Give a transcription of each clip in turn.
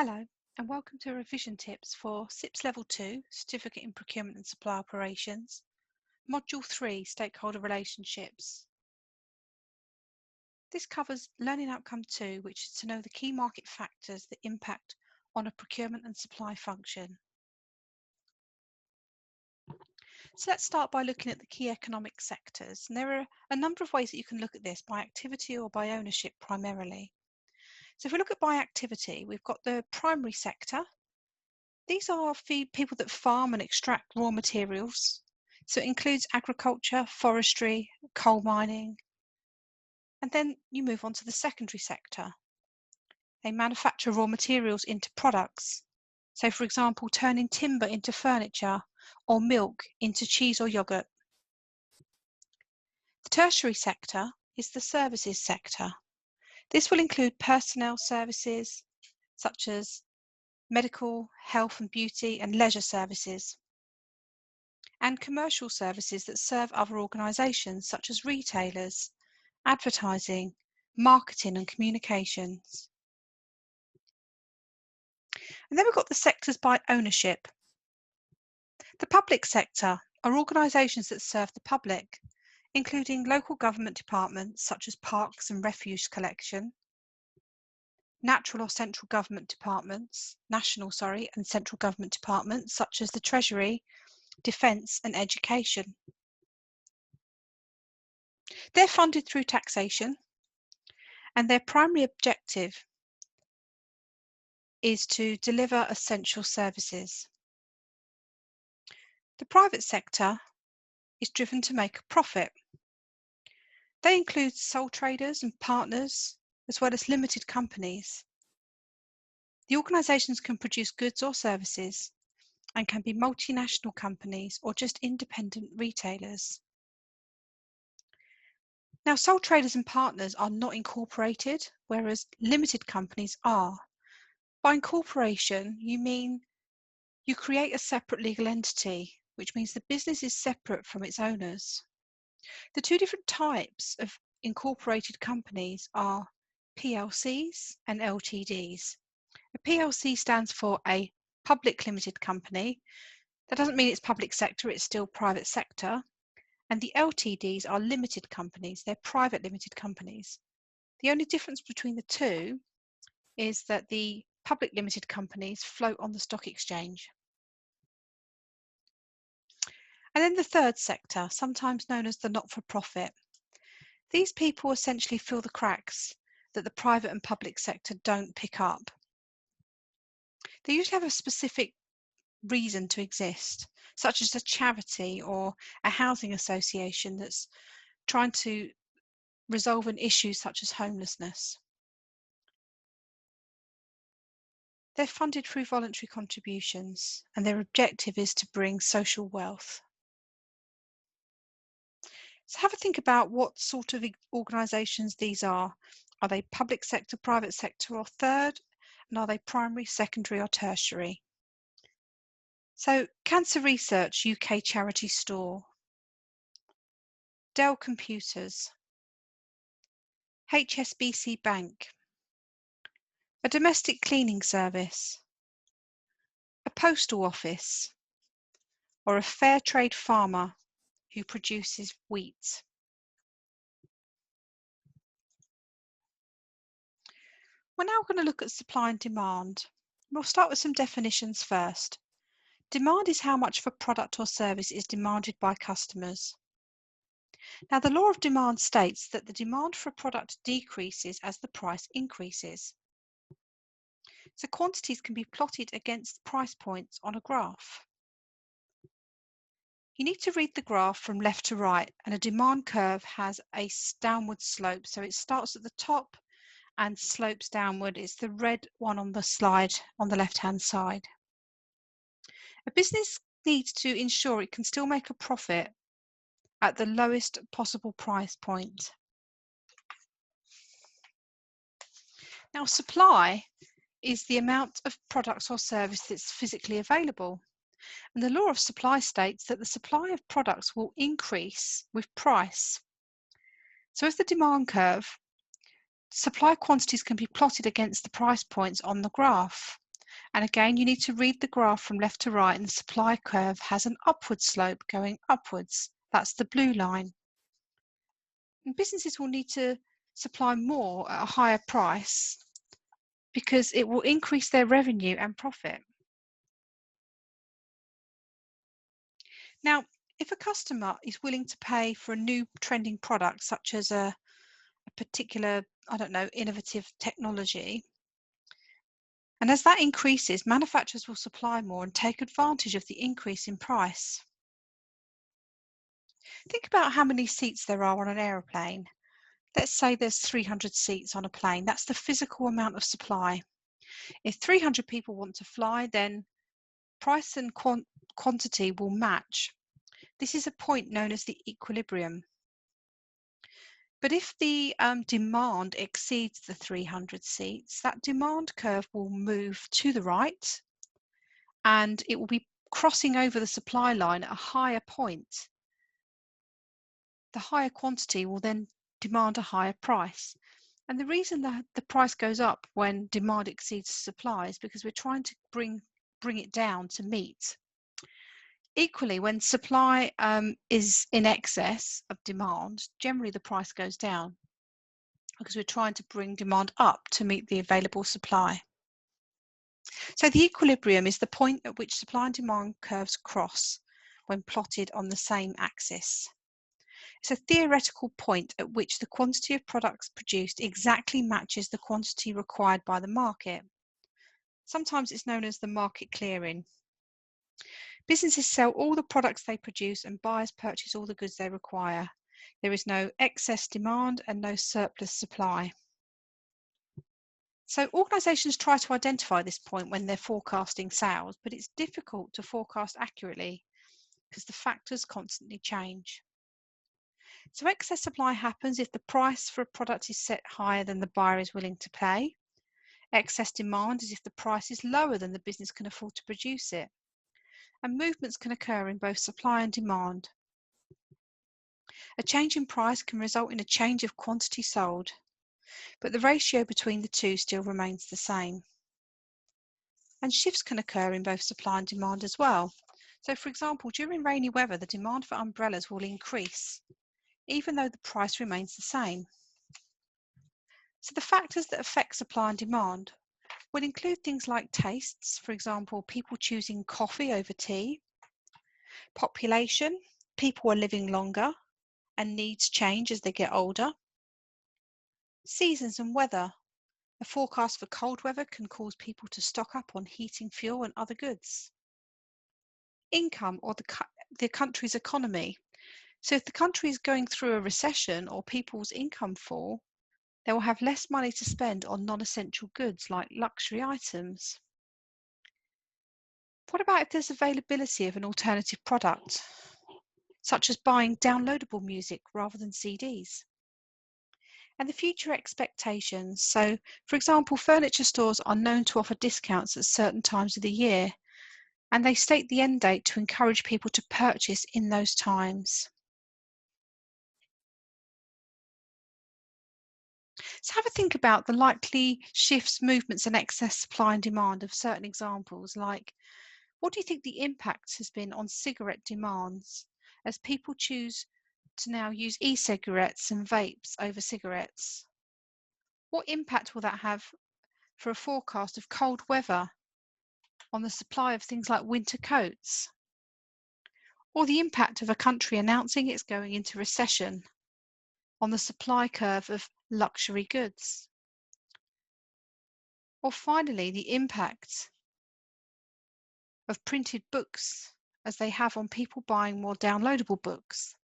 Hello, and welcome to revision tips for CIPS Level 2, Certificate in Procurement and Supply Operations, Module 3, Stakeholder Relationships. This covers Learning Outcome 2, which is to know the key market factors that impact on a procurement and supply function. So let's start by looking at the key economic sectors. And there are a number of ways that you can look at this, by activity or by ownership primarily. So if we look at by activity, we've got the primary sector. These are people that farm and extract raw materials. So it includes agriculture, forestry, coal mining. And then you move on to the secondary sector. They manufacture raw materials into products. So for example, turning timber into furniture or milk into cheese or yogurt. The tertiary sector is the services sector. This will include personnel services such as medical, health and beauty and leisure services, and commercial services that serve other organisations such as retailers, advertising, marketing and communications. And then we've got the sectors by ownership. The public sector are organisations that serve the public, including local government departments such as parks and refuse collection, national or central government departments, and central government departments such as the Treasury, Defence and Education. They're funded through taxation, and their primary objective is to deliver essential services. The private sector is driven to make a profit. They include sole traders and partners, as well as limited companies. The organisations can produce goods or services and can be multinational companies or just independent retailers. Now, sole traders and partners are not incorporated, whereas limited companies are. By incorporation, you mean you create a separate legal entity, which means the business is separate from its owners. The two different types of incorporated companies are PLCs and LTDs. A PLC stands for a public limited company. That doesn't mean it's public sector, it's still private sector. And the LTDs are limited companies, they're private limited companies. The only difference between the two is that the public limited companies float on the stock exchange. And then the third sector, sometimes known as the not-for-profit. These people essentially fill the cracks that the private and public sector don't pick up. They usually have a specific reason to exist, such as a charity or a housing association that's trying to resolve an issue such as homelessness. They're funded through voluntary contributions, and their objective is to bring social wealth. So have a think about what sort of organisations these are. Are they public sector, private sector or third? And are they primary, secondary or tertiary? So Cancer Research UK Charity Store, Dell Computers, HSBC Bank, a domestic cleaning service, a postal office, or a fair trade farmer who produces wheat. We're now going to look at supply and demand. We'll start with some definitions first. Demand is how much of a product or service is demanded by customers. Now, the law of demand states that the demand for a product decreases as the price increases. So quantities can be plotted against price points on a graph. You need to read the graph from left to right, and a demand curve has a downward slope. So it starts at the top and slopes downward. It's the red one on the slide on the left-hand side. A business needs to ensure it can still make a profit at the lowest possible price point. Now, supply is the amount of products or service that's physically available. And the law of supply states that the supply of products will increase with price. So as the demand curve, supply quantities can be plotted against the price points on the graph. And again, you need to read the graph from left to right, and the supply curve has an upward slope going upwards. That's the blue line. And businesses will need to supply more at a higher price because it will increase their revenue and profit. Now, if a customer is willing to pay for a new trending product, such as a particular, I don't know, innovative technology, and as that increases, manufacturers will supply more and take advantage of the increase in price. Think about how many seats there are on an aeroplane. Let's say there's 300 seats on a plane. That's the physical amount of supply. If 300 people want to fly, then price and quantity will match. This is a point known as the equilibrium. But if the demand exceeds the 300 seats, that demand curve will move to the right and it will be crossing over the supply line at a higher point. The higher quantity will then demand a higher price. And the reason that the price goes up when demand exceeds supply is because we're trying to bring it down to meet. Equally, when supply is in excess of demand, generally the price goes down because we're trying to bring demand up to meet the available supply. So the equilibrium is the point at which supply and demand curves cross when plotted on the same axis. It's a theoretical point at which the quantity of products produced exactly matches the quantity required by the market. Sometimes it's known as the market clearing. Businesses sell all the products they produce and buyers purchase all the goods they require. There is no excess demand and no surplus supply. So organisations try to identify this point when they're forecasting sales, but it's difficult to forecast accurately because the factors constantly change. So excess supply happens if the price for a product is set higher than the buyer is willing to pay. Excess demand is if the price is lower than the business can afford to produce it. And movements can occur in both supply and demand. A change in price can result in a change of quantity sold, but the ratio between the two still remains the same. And shifts can occur in both supply and demand as well. So for example, during rainy weather, the demand for umbrellas will increase, even though the price remains the same. So the factors that affect supply and demand will include things like tastes, for example, people choosing coffee over tea, population, people are living longer and needs change as they get older, seasons and weather. A forecast for cold weather can cause people to stock up on heating fuel and other goods. Income or the country's economy. So if the country is going through a recession or people's income fall, they will have less money to spend on non-essential goods like luxury items. What about if there's availability of an alternative product, such as buying downloadable music rather than CDs? And the future expectations. So, for example, furniture stores are known to offer discounts at certain times of the year, and they state the end date to encourage people to purchase in those times. So have a think about the likely shifts, movements and excess supply and demand of certain examples, like what do you think the impact has been on cigarette demands as people choose to now use e-cigarettes and vapes over cigarettes? What impact will that have for a forecast of cold weather on the supply of things like winter coats? Or the impact of a country announcing it's going into recession on the supply curve of luxury goods? Or finally, the impact of printed books as they have on people buying more downloadable books.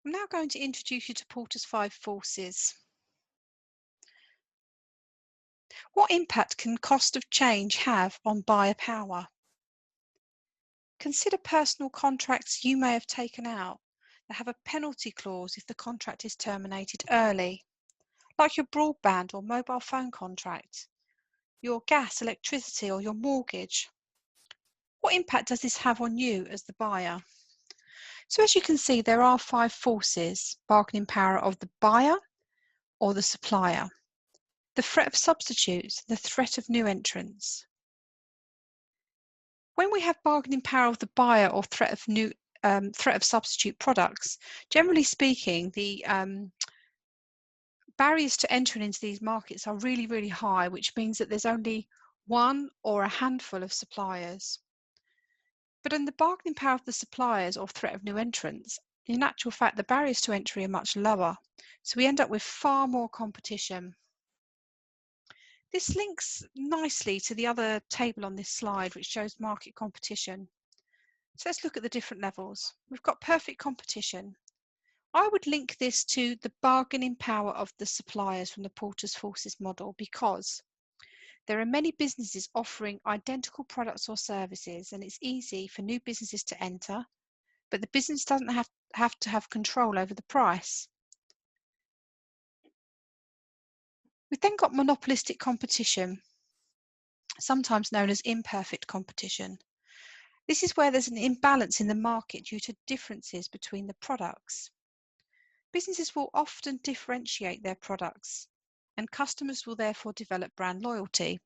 I'm now going to introduce you to Porter's 5 forces. What impact can cost of change have on buyer power? Consider personal contracts you may have taken out that have a penalty clause if the contract is terminated early, like your broadband or mobile phone contract, your gas, electricity, or your mortgage. What impact does this have on you as the buyer? So as you can see, there are 5 forces: bargaining power of the buyer, or the supplier, the threat of substitutes, the threat of new entrants. When we have bargaining power of the buyer or threat of substitute products, generally speaking, the barriers to entering into these markets are really, really high, which means that there's only one or a handful of suppliers. But in the bargaining power of the suppliers or threat of new entrants, in actual fact, the barriers to entry are much lower. So we end up with far more competition. This links nicely to the other table on this slide, which shows market competition. So let's look at the different levels. We've got perfect competition. I would link this to the bargaining power of the suppliers from the Porter's Forces model, because there are many businesses offering identical products or services, and it's easy for new businesses to enter, but the business doesn't have to have control over the price. We've then got monopolistic competition, sometimes known as imperfect competition. This is where there's an imbalance in the market due to differences between the products. Businesses will often differentiate their products, and customers will therefore develop brand loyalty.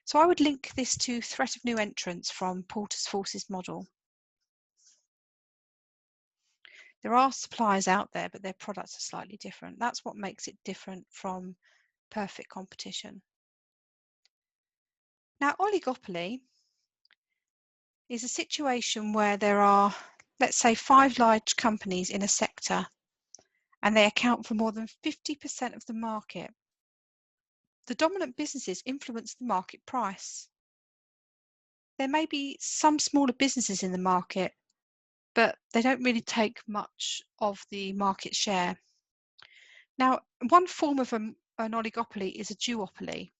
So I would link this to threat of new entrants from Porter's Forces model. There are suppliers out there, but their products are slightly different. That's what makes it different from perfect competition. Now, oligopoly is a situation where there are, let's say, 5 large companies in a sector, and they account for more than 50% of the market. The dominant businesses influence the market price. There may be some smaller businesses in the market, but they don't really take much of the market share. Now, one form of an oligopoly is a duopoly,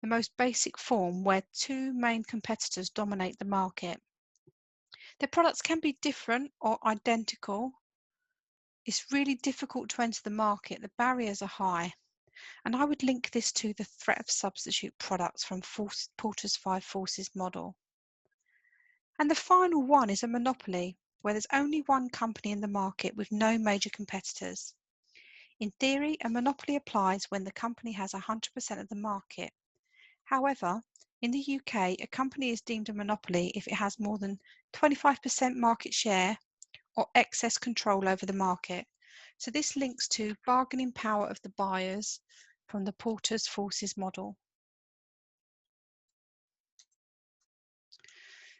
the most basic form where 2 main competitors dominate the market. Their products can be different or identical. It's really difficult to enter the market. The barriers are high. And I would link this to the threat of substitute products from Porter's 5 Forces model. And the final one is a monopoly, where there's only one company in the market with no major competitors. In theory, a monopoly applies when the company has 100% of the market. However, in the UK, a company is deemed a monopoly if it has more than 25% market share or excess control over the market. So this links to bargaining power of the buyers from the Porter's Forces model.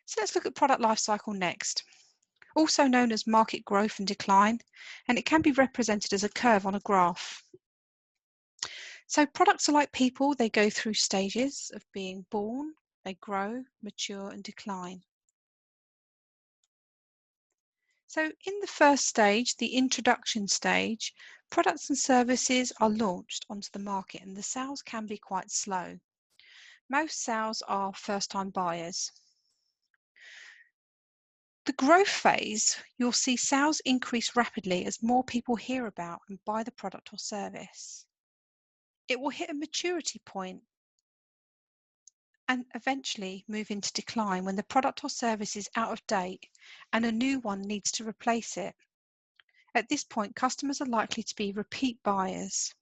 So let's look at product life cycle next, also known as market growth and decline, and it can be represented as a curve on a graph. So products are like people. They go through stages of being born, they grow, mature, and decline. So in the first stage, the introduction stage, products and services are launched onto the market, and the sales can be quite slow. Most sales are first-time buyers. The growth phase, you'll see sales increase rapidly as more people hear about and buy the product or service. It will hit a maturity point and eventually move into decline when the product or service is out of date and a new one needs to replace it. At this point, customers are likely to be repeat buyers.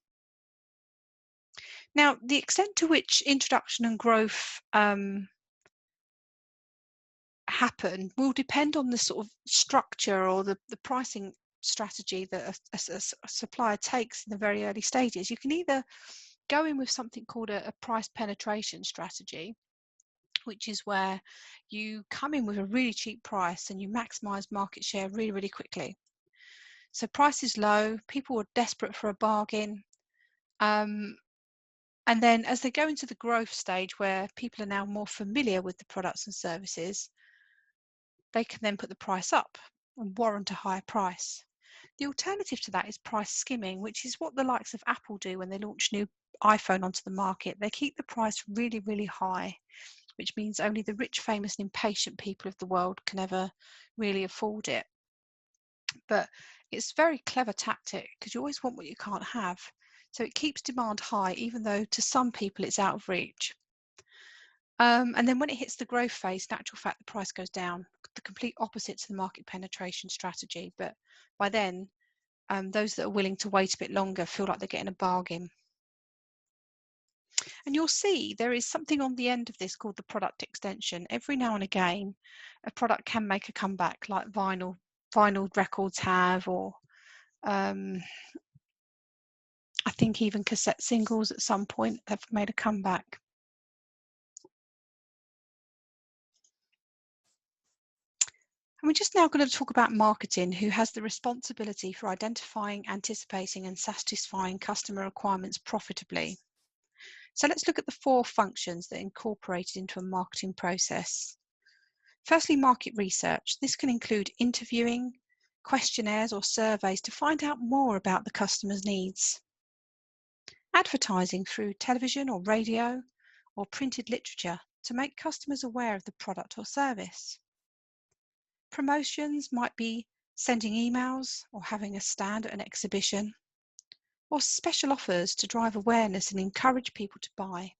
Now, the extent to which introduction and growth happen will depend on the sort of structure or the pricing strategy that a supplier takes in the very early stages. You can either go in with something called a price penetration strategy, which is where you come in with a really cheap price and you maximize market share really, really quickly. So price is low, people are desperate for a bargain. And then as they go into the growth stage where people are now more familiar with the products and services, they can then put the price up and warrant a higher price. The alternative to that is price skimming, which is what the likes of Apple do when they launch new iPhone onto the market. They keep the price really, really high, which means only the rich, famous, and impatient people of the world can ever really afford it. But it's a very clever tactic because you always want what you can't have. So it keeps demand high, even though to some people it's out of reach. And then when it hits the growth phase, in actual fact, the price goes down, the complete opposite to the market penetration strategy. But by then, those that are willing to wait a bit longer feel like they're getting a bargain. And you'll see there is something on the end of this called the product extension. Every now and again, a product can make a comeback, like vinyl records have, or I think even cassette singles at some point have made a comeback. And we're just now going to talk about marketing, who has the responsibility for identifying, anticipating, and satisfying customer requirements profitably. So let's look at the 4 functions that are incorporated into a marketing process. Firstly, market research. This can include interviewing, questionnaires or surveys to find out more about the customer's needs. Advertising through television or radio or printed literature to make customers aware of the product or service. Promotions might be sending emails or having a stand at an exhibition, or special offers to drive awareness and encourage people to buy.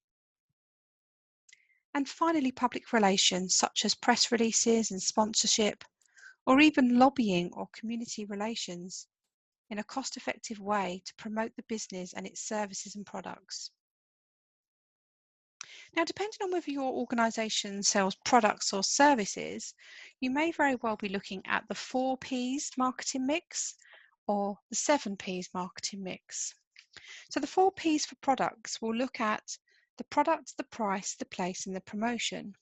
And finally, public relations, such as press releases and sponsorship, or even lobbying or community relations in a cost-effective way to promote the business and its services and products. Now, depending on whether your organisation sells products or services, you may very well be looking at the 4 Ps marketing mix or the 7 Ps marketing mix. So the 4 Ps for products will look at the product, the price, the place, and the promotion.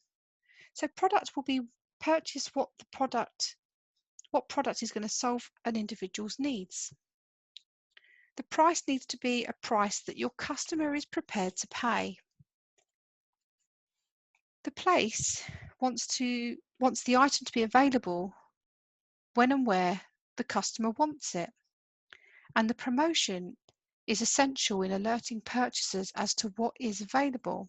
So product will be purchase what product is going to solve an individual's needs. The price needs to be a price that your customer is prepared to pay. The place wants the item to be available when and where the customer wants it. And the promotion is essential in alerting purchasers as to what is available.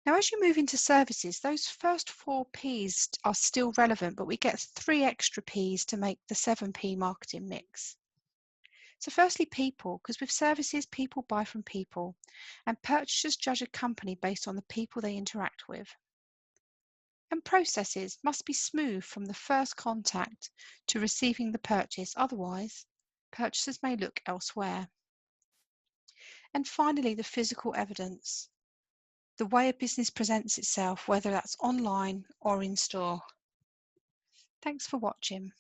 Now, as you move into services, those first 4 Ps are still relevant, but we get 3 extra Ps to make the 7 P marketing mix. So firstly, people, because with services, people buy from people, and purchasers judge a company based on the people they interact with. And processes must be smooth from the first contact to receiving the purchase, otherwise purchasers may look elsewhere. And finally, the physical evidence, the way a business presents itself, whether that's online or in store. Thanks for watching.